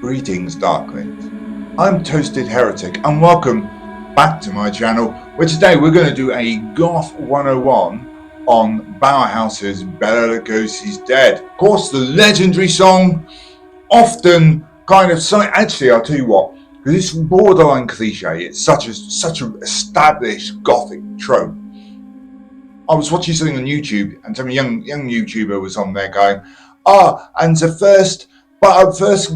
Greetings, Darklings. I'm Toasted Heretic, and welcome back to my channel, where today we're going to do a Goth 101 on Bauhaus's Bela Lugosi's Dead. Of course, the legendary song, often kind of, actually I'll tell you what, because it's borderline cliche, it's such an established Gothic trope. I was watching something on YouTube, and some young YouTuber was on there going, and the first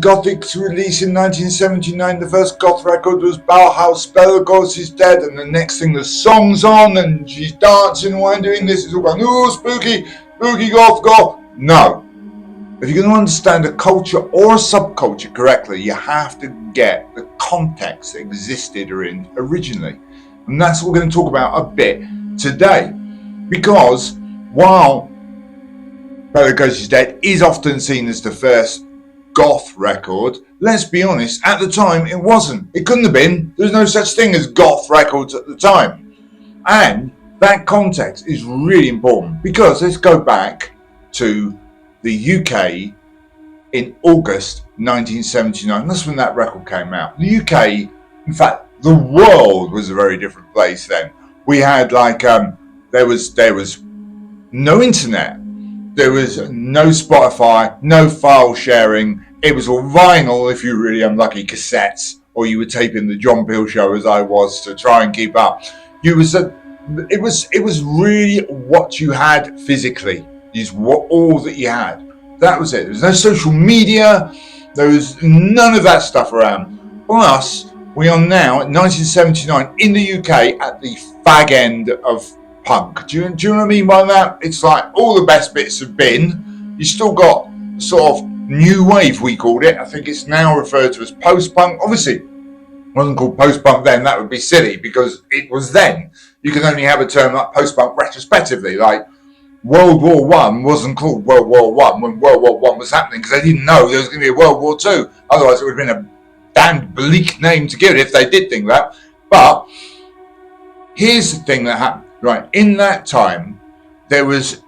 Gothic release in 1979, the first Goth record was Bauhaus, Bela Lugosi's Dead, and the next thing the song's on, and she's dancing and doing this, it's all going, ooh, spooky, goth. No. If you're going to understand a culture or a subculture correctly, you have to get the context that existed originally. And that's what we're going to talk about a bit today. Because while Bela Lugosi's Dead is often seen as the first Goth record, let's be honest, at the time it wasn't. It couldn't have been. There's no such thing as Goth records at the time. And that context is really important, because let's go back to the UK in August 1979. That's when that record came out. The UK, in fact, the world was a very different place then. We had there was no internet. There was no Spotify, no file sharing. It was all vinyl, if you were really unlucky, cassettes, or you were taping the John Peel show, as I was, to try and keep up. It was really what you had physically, is all that you had. That was it. There was no social media. There was none of that stuff around. Plus, we are now at 1979 in the UK at the fag end of punk. Do you know what I mean by that? It's like all the best bits have been. You still got sort of new wave, we called it. I think it's now referred to as post-punk. Obviously, it wasn't called post-punk then. That would be silly, because it was then. You can only have a term like post-punk retrospectively. Like World War I wasn't called World War I when World War I was happening, because they didn't know there was going to be a World War II. Otherwise, it would have been a damned bleak name to give it if they did think that. But here's the thing that happened. Right, in that time, there was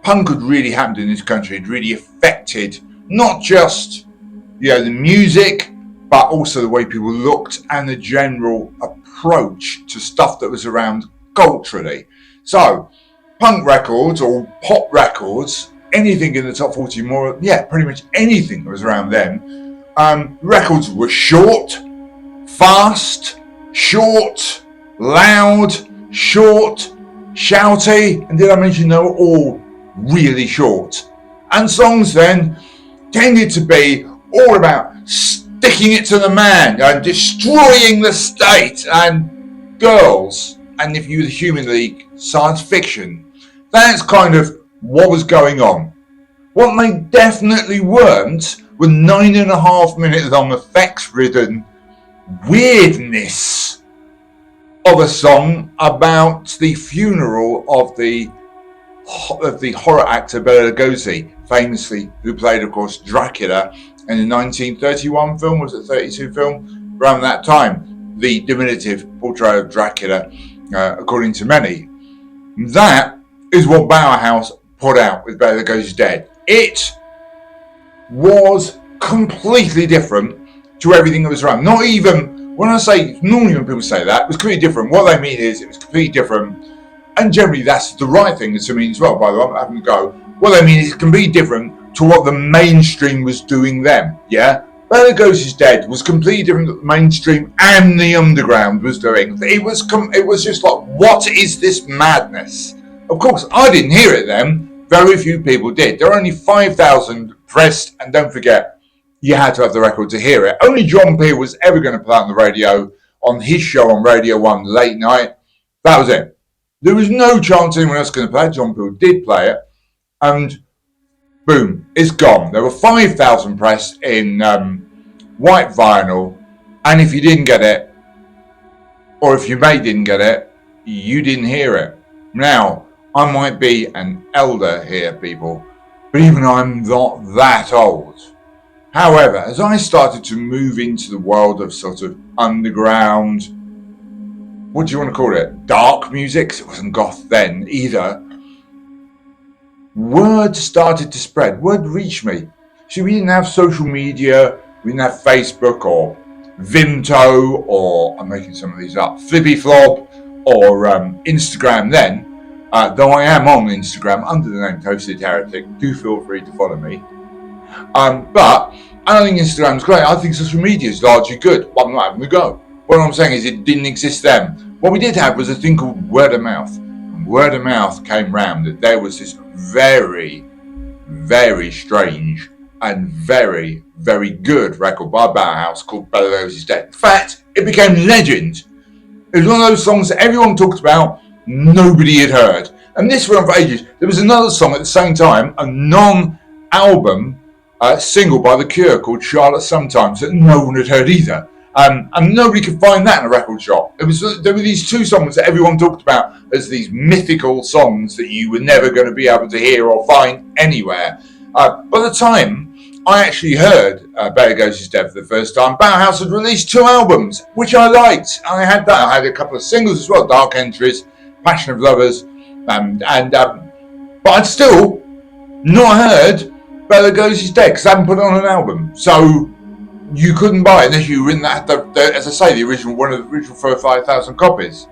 punk had really happened in this country. It really affected not just the music, but also the way people looked and the general approach to stuff that was around culturally. So, punk records or pop records, anything in the top 40, pretty much anything that was around then. Records were short, fast, short, loud, short, shouty, and did I mention they were all really short? And songs then tended to be all about sticking it to the man and destroying the state and girls, and if you were the Human League, science fiction. That's kind of what was going on. What they definitely weren't were 9.5 minute long effects-ridden weirdness of a song about the funeral of the horror actor Bela Lugosi, famously, who played, of course, Dracula in the 1931 film, was it 32 film? Around that time, the diminutive portrayal of Dracula, according to many. That is what Bauhaus put out with Bela Lugosi's Dead. It was completely different to everything that was around. Not even, when I say, normally when people say that, it was completely different. What they mean is it was completely different. And generally that's the right thing to mean as well, by the way, I'm having to go. What they mean is it can be different to what the mainstream was doing then, yeah? Bela Lugosi's Dead was completely different to what the mainstream and the underground was doing. It was just like, what is this madness? Of course, I didn't hear it then. Very few people did. There were only 5,000 pressed, and don't forget, you had to have the record to hear it. Only John Peel was ever going to play on the radio, on his show on Radio 1 late night. That was it. There was no chance anyone else was going to play it. John Peel did play it, and boom, it's gone. There were 5,000 pressed in white vinyl, and if you didn't get it, or if your mate didn't get it, you didn't hear it. Now, I might be an elder here, people, but even I'm not that old. However, as I started to move into the world of sort of underground, what do you want to call it? Dark music? It wasn't goth then either. Word started to spread. Word reached me. See, we didn't have social media. We didn't have Facebook or Vimto, or I'm making some of these up, Flippy Flop, or Instagram then. Though I am on Instagram under the name Toasted Heretic. Do feel free to follow me. But I don't think Instagram's great. I think social media is largely good. Well, I'm not having a go. What I'm saying is it didn't exist then. What we did have was a thing called word of mouth. And word of mouth came round that there was this very, very strange and very, very good record by Bauhaus called Bela is Dead. In fact, it became legend. It was one of those songs that everyone talked about, nobody had heard. And this went on for ages. There was another song at the same time, a non-album single by The Cure called Charlotte Sometimes that no one had heard either. And nobody could find that in a record shop. There were these two songs that everyone talked about as these mythical songs that you were never going to be able to hear or find anywhere. By the time I actually heard Bela is Dead for the first time, Bauhaus had released 2 albums, which I liked. I had that. I had a couple of singles as well, Dark Entries, Passion of Lovers, but I'd still not heard Bela is Dead because I hadn't put it on an album. So you couldn't buy it unless you were in that, as I say, the original, one of the original 5,000 copies.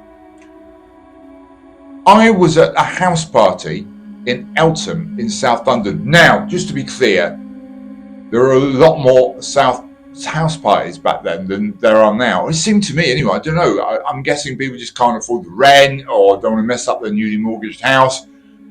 I was at a house party in Eltham in South London. Now, just to be clear, there are a lot more house parties back then than there are now. It seemed to me, anyway. I don't know. I'm guessing people just can't afford the rent, or don't want to mess up their newly mortgaged house,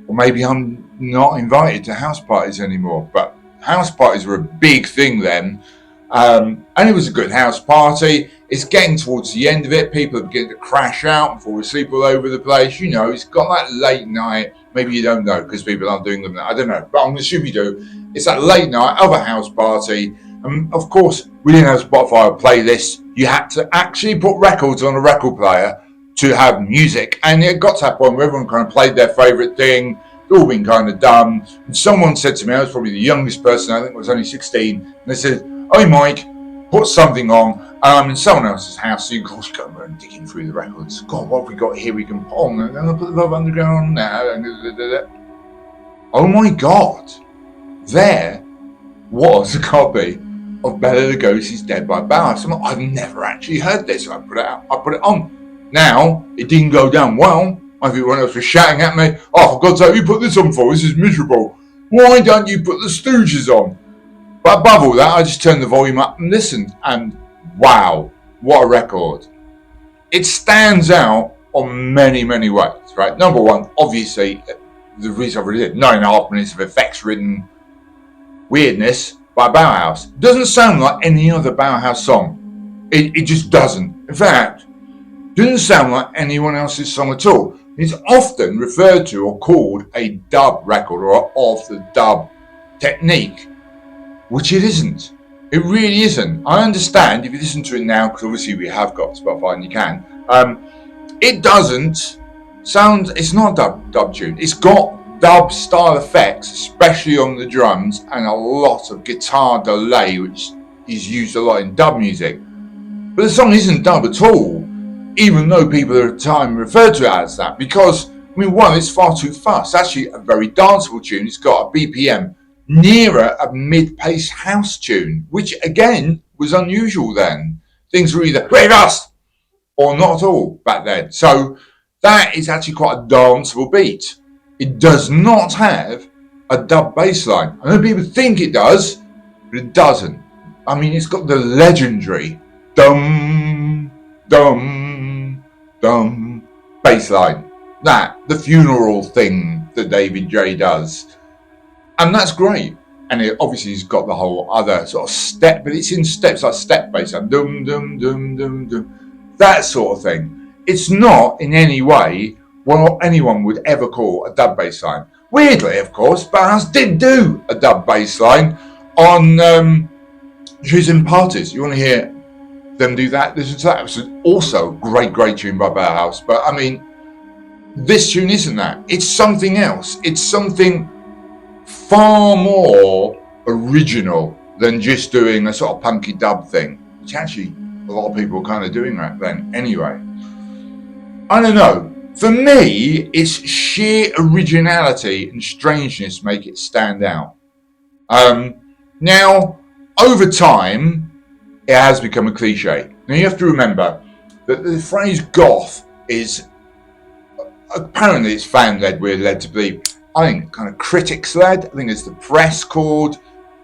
or maybe I'm not invited to house parties anymore. But house parties were a big thing then, and it was a good house party. It's getting towards the end of it. People are beginning to crash out and fall asleep all over the place. You know, it's got that late night. Maybe you don't know because people aren't doing them now. I don't know, but I'm going to assume you do. It's that late night of a house party. And of course, we didn't have Spotify or playlists. You had to actually put records on a record player to have music. And it got to that point where everyone kind of played their favourite thing. It's all been kind of done. And someone said to me, I was probably the youngest person, I think I was only 16. And they said, "Oh, Mike, put something on." I'm in someone else's house, so you of course go around digging through the records. God, what have we got here we can put on? And then I'll put the Love Underground on now. Oh my God. There was a copy of Bela Lugosi's Dead by Bauhaus. I've never actually heard this. I put it out. I put it on. Now, it didn't go down well. I think everyone else was shouting at me, "Oh, for God's sake, you put this on for? This is miserable. Why don't you put the Stooges on?" But above all that, I just turned the volume up and listened. And wow, what a record. It stands out on many, many ways, right? Number one, obviously, the reason I really did 9.5 minutes of effects-ridden weirdness by Bauhaus. Doesn't sound like any other Bauhaus song. It just doesn't. In fact, doesn't sound like anyone else's song at all. It's often referred to or called a dub record or of the dub technique, which it isn't. It really isn't. I understand if you listen to it now, because obviously we have got Spotify and you can. It doesn't sound. It's not a dub tune. It's got dub style effects, especially on the drums, and a lot of guitar delay, which is used a lot in dub music. But the song isn't dub at all, even though people at the time referred to it as that, because, I mean, one, it's far too fast. It's actually a very danceable tune. It's got a BPM nearer a mid-paced house tune, which again was unusual then. Things were either very fast or not at all back then. So that is actually quite a danceable beat. It does not have a dub bass line. I know people think it does, but it doesn't. I mean, it's got the legendary dum, dum, dum bass line. That, the funeral thing that David J does. And that's great. And it obviously has got the whole other sort of step, but it's in steps like step bass, like dum, dum, dum, dum, dum. That sort of thing. It's not in any way what anyone would ever call a dub bass line. Weirdly, of course, Bauhaus did do a dub bass line on Choosing Parties. You want to hear them do that? Listen to that. It was also a great, great tune by Bauhaus. But I mean, this tune isn't that. It's something else. It's something far more original than just doing a sort of punky dub thing, which actually a lot of people were kind of doing that then anyway. I don't know. For me, it's sheer originality and strangeness make it stand out. Now, over time, it has become a cliche. Now you have to remember that the phrase goth is, apparently it's fan-led, we're led to believe. I think kind of critics-led. I think it's the press called.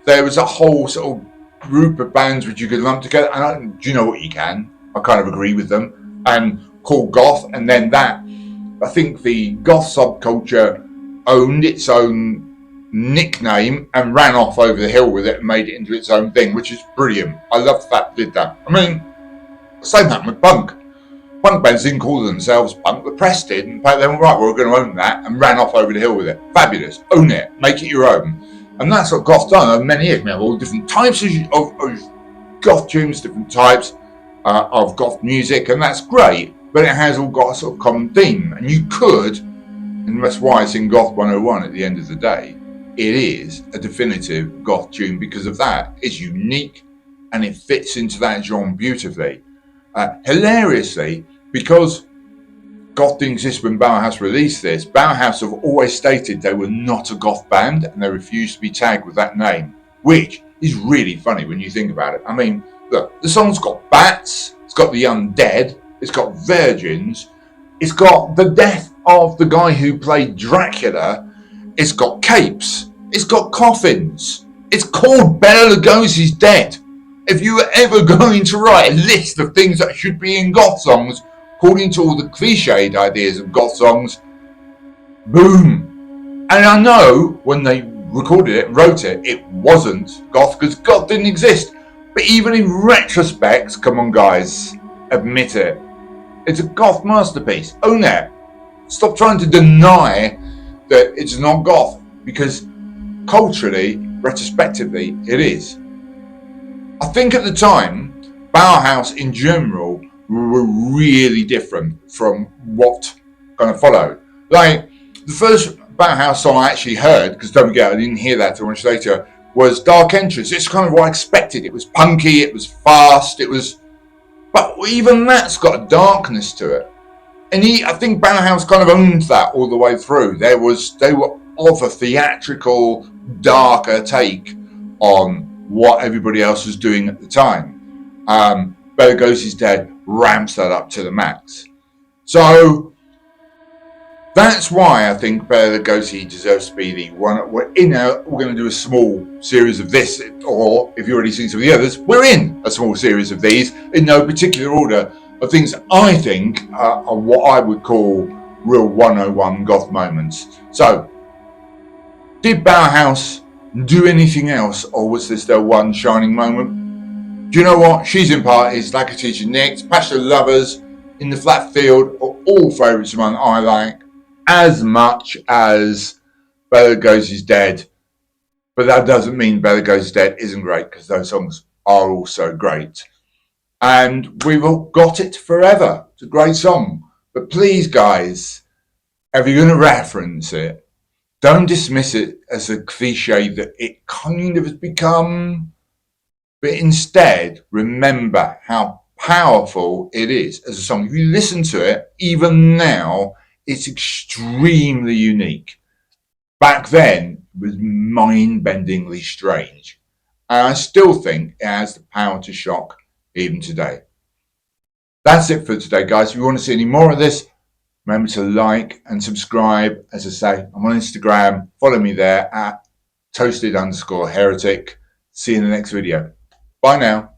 There was a whole sort of group of bands which you could lump together, and do you know what you can? I kind of agree with them, and called goth, and then that, I think the goth subculture owned its own nickname and ran off over the hill with it and made it into its own thing, which is brilliant. I love that did that. I mean, same happened with punk. Punk bands didn't call themselves punk, the press did, and they went, right, we're going to own that, and ran off over the hill with it. Fabulous. Own it. Make it your own. And that's what goth done over many years. We have all different types of goth tunes, different types of goth music, and that's great, but it has all got a sort of common theme. And you could, and that's why it's in Goth 101 at the end of the day, it is a definitive goth tune because of that. It's unique and it fits into that genre beautifully. Hilariously, because goth didn't exist when Bauhaus released this, Bauhaus have always stated they were not a goth band and they refused to be tagged with that name, which is really funny when you think about it. I mean, look, the song's got bats, it's got the undead, it's got virgins, it's got the death of the guy who played Dracula, it's got capes, it's got coffins, it's called Bela Lugosi's Dead. If you were ever going to write a list of things that should be in goth songs, according to all the cliched ideas of goth songs, boom. And I know when they recorded it, wrote it, it wasn't goth because goth didn't exist. But even in retrospect, come on guys, admit it. It's a goth masterpiece. Own it. Stop trying to deny that it's not goth, because culturally, retrospectively, it is. I think at the time, Bauhaus in general were really different from what kind of followed. Like, the first Bauhaus song I actually heard, because don't forget I didn't hear that till much later, was Dark Entrance. It's kind of what I expected. It was punky, it was fast, but even that's got a darkness to it. And I think Bauhaus kind of owned that all the way through. They were of a theatrical, darker take on what everybody else was doing at the time. Bela Lugosi's Dead ramps that up to the max. So that's why I think Bela Lugosi deserves to be the one. We're going to do a small series of this, or if you've already seen some of the others, we're in a small series of these in no particular order of things I think are what I would call real 101 goth moments. So, did Bauhaus do anything else, or was this their one shining moment? Do you know what? She's in Parties, Like a Teacher Nicked, Passion Lovers, In the Flat Field are all favourites of mine I like as much as Bela Lugosi's Dead. But that doesn't mean Bela Lugosi's Dead isn't great, because those songs are also great. And we've all got it forever. It's a great song. But please, guys, if you're going to reference it, don't dismiss it as a cliche that it kind of has become. But instead, remember how powerful it is as a song. If you listen to it, even now, it's extremely unique. Back then, it was mind-bendingly strange. And I still think it has the power to shock even today. That's it for today, guys. If you want to see any more of this, remember to like and subscribe. As I say, I'm on Instagram. Follow me there at Toasted_Heretic. See you in the next video. Bye now.